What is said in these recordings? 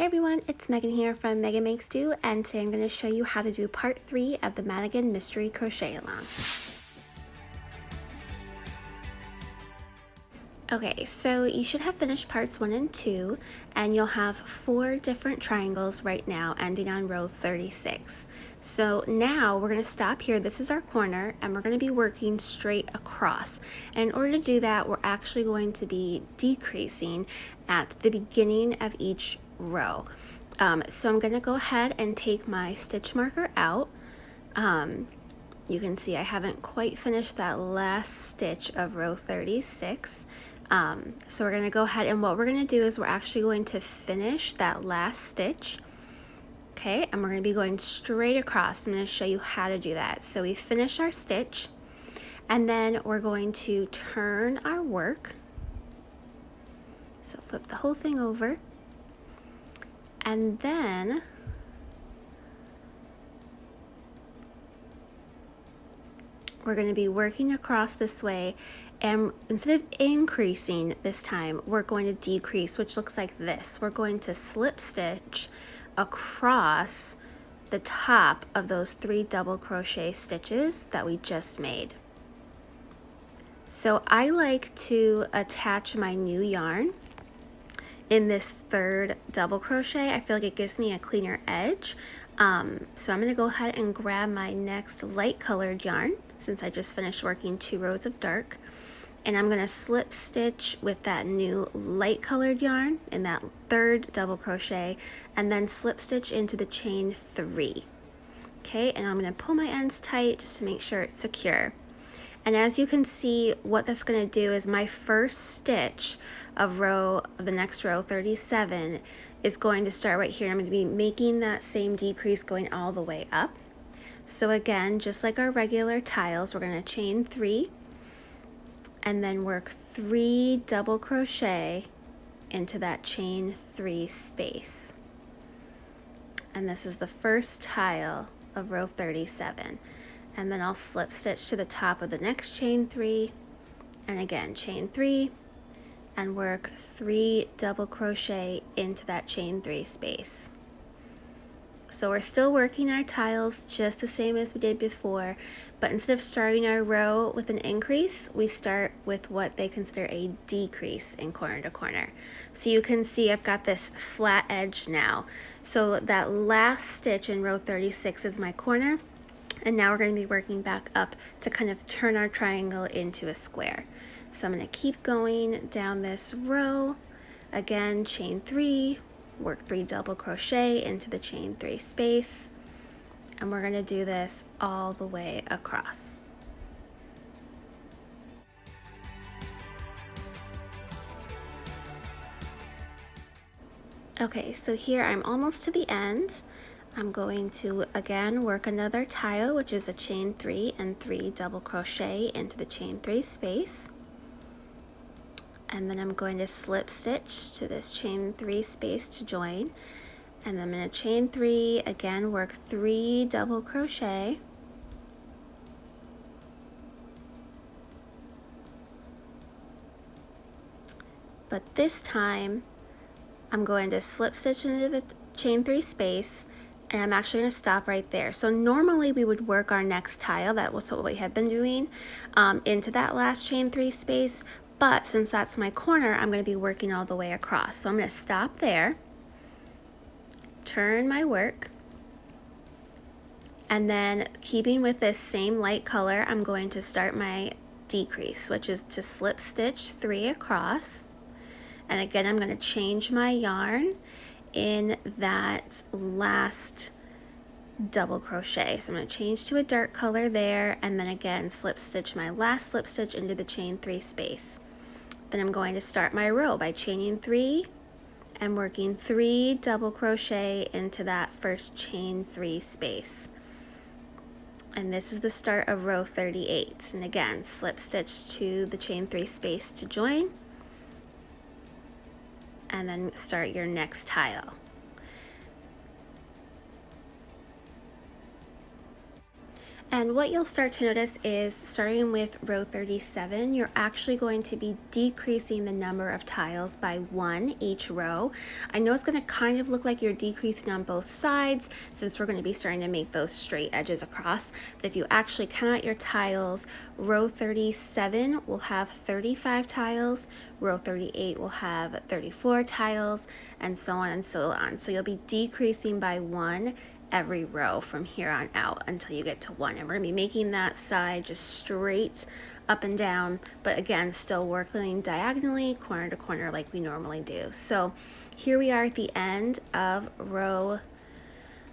Hey everyone, it's Megan here from Megan Makes Do, and today I'm going to show you how to do part 3 of the Madigan Mystery Crochet Along. Okay, so you should have finished parts 1 and 2, and you'll have 4 different triangles right now ending on row 36. So now we're going to stop here. This is our corner, and we're going to be working straight across. And in order to do that, we're actually going to be decreasing at the beginning of each row. So I'm going to go ahead and take my stitch marker out. You can see I haven't quite finished that last stitch of row 36. So we're going to go ahead, and what we're going to do is we're actually going to finish that last stitch. Okay, and we're going to be going straight across. I'm going to show you how to do that. So we finish our stitch, and then we're going to turn our work. So flip the whole thing over, and then we're going to be working across this way, and instead of increasing this time, we're going to decrease, which looks like this. We're going to slip stitch across the top of those 3 double crochet stitches that we just made. So I like to attach my new yarn in this 3rd double crochet. I feel like it gives me a cleaner edge. So I'm going to go ahead and grab my next light colored yarn, since I just finished working 2 rows of dark, and I'm going to slip stitch with that new light colored yarn in that 3rd double crochet, and then slip stitch into the chain 3. Okay, and I'm going to pull my ends tight just to make sure it's secure. And as you can see, what that's going to do is my first stitch of the next row 37 is going to start right here. I'm going to be making that same decrease going all the way up. So again, just like our regular tiles, we're going to chain 3 and then work 3 double crochet into that chain 3 space. And this is the first tile of row 37. And then I'll slip stitch to the top of the next chain 3, and again chain 3, and work 3 double crochet into that chain 3 space. So we're still working our tiles just the same as we did before, but instead of starting our row with an increase, we start with what they consider a decrease in corner to corner. So you can see I've got this flat edge now. So that last stitch in row 36 is my corner. And now we're going to be working back up to kind of turn our triangle into a square. So I'm going to keep going down this row. Again, chain 3, work 3 double crochet into the chain 3 space. And we're going to do this all the way across. Okay, so here I'm almost to the end. I'm going to again work another tile, which is a chain 3 and 3 double crochet into the chain 3 space, and then I'm going to slip stitch to this chain 3 space to join, and then I'm going to chain 3, again work 3 double crochet, but this time I'm going to slip stitch into the chain 3 space, and I'm actually going to stop right there. So normally we would work our next tile, that was what we had been doing, into that last chain 3 space, but since that's my corner, I'm going to be working all the way across. So I'm going to stop there, turn my work, and then keeping with this same light color, I'm going to start my decrease, which is to slip stitch 3 across, and again I'm going to change my yarn in that last double crochet. So I'm going to change to a dark color there, and then again slip stitch my last slip stitch into the chain 3 space. Then I'm going to start my row by chaining 3 and working 3 double crochet into that first chain 3 space. And this is the start of row 38. And again, slip stitch to the chain 3 space to join, and then start your next tile. And what you'll start to notice is starting with row 37, you're actually going to be decreasing the number of tiles by 1 each row. I know it's going to kind of look like you're decreasing on both sides since we're going to be starting to make those straight edges across. But if you actually count out your tiles, row 37 will have 35 tiles, row 38 will have 34 tiles, and so on and so on. So you'll be decreasing by 1 every row from here on out until you get to 1, and we're going to be making that side just straight up and down, but again still working diagonally corner to corner like we normally do. So here we are at the end of row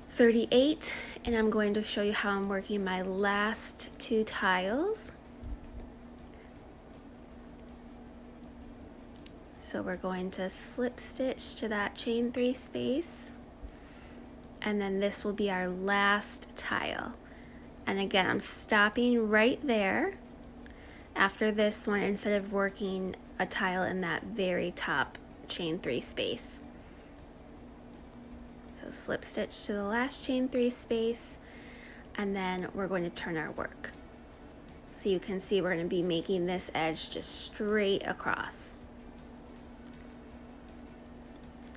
38, and I'm going to show you how I'm working my last 2 tiles. So we're going to slip stitch to that chain 3 space, and then this will be our last tile. And again, I'm stopping right there after this one instead of working a tile in that very top chain 3 space. So slip stitch to the last chain 3 space, and then we're going to turn our work. So you can see we're going to be making this edge just straight across.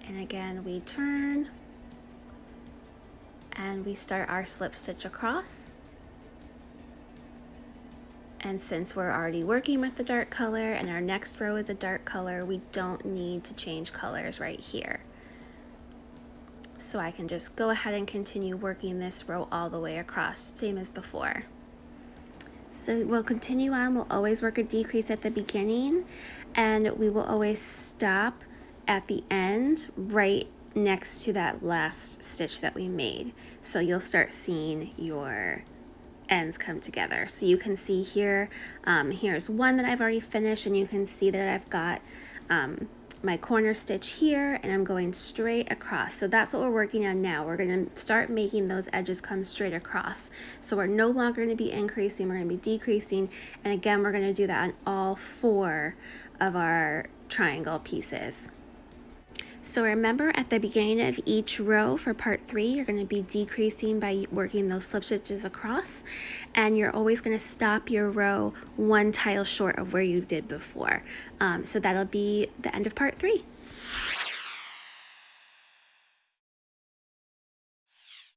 And again, we turn and we start our slip stitch across. And since we're already working with the dark color and our next row is a dark color, we don't need to change colors right here. So I can just go ahead and continue working this row all the way across, same as before. So we'll continue on. We'll always work a decrease at the beginning, and we will always stop at the end right next to that last stitch that we made. So you'll start seeing your ends come together. So you can see here, here's one that I've already finished, and you can see that I've got my corner stitch here, and I'm going straight across. So that's what we're working on now. We're going to start making those edges come straight across. So we're no longer going to be increasing, we're going to be decreasing, and again we're going to do that on all 4 of our triangle pieces. So remember, at the beginning of each row for part 3, you're going to be decreasing by working those slip stitches across, and you're always going to stop your row 1 tile short of where you did before. So that'll be the end of part 3.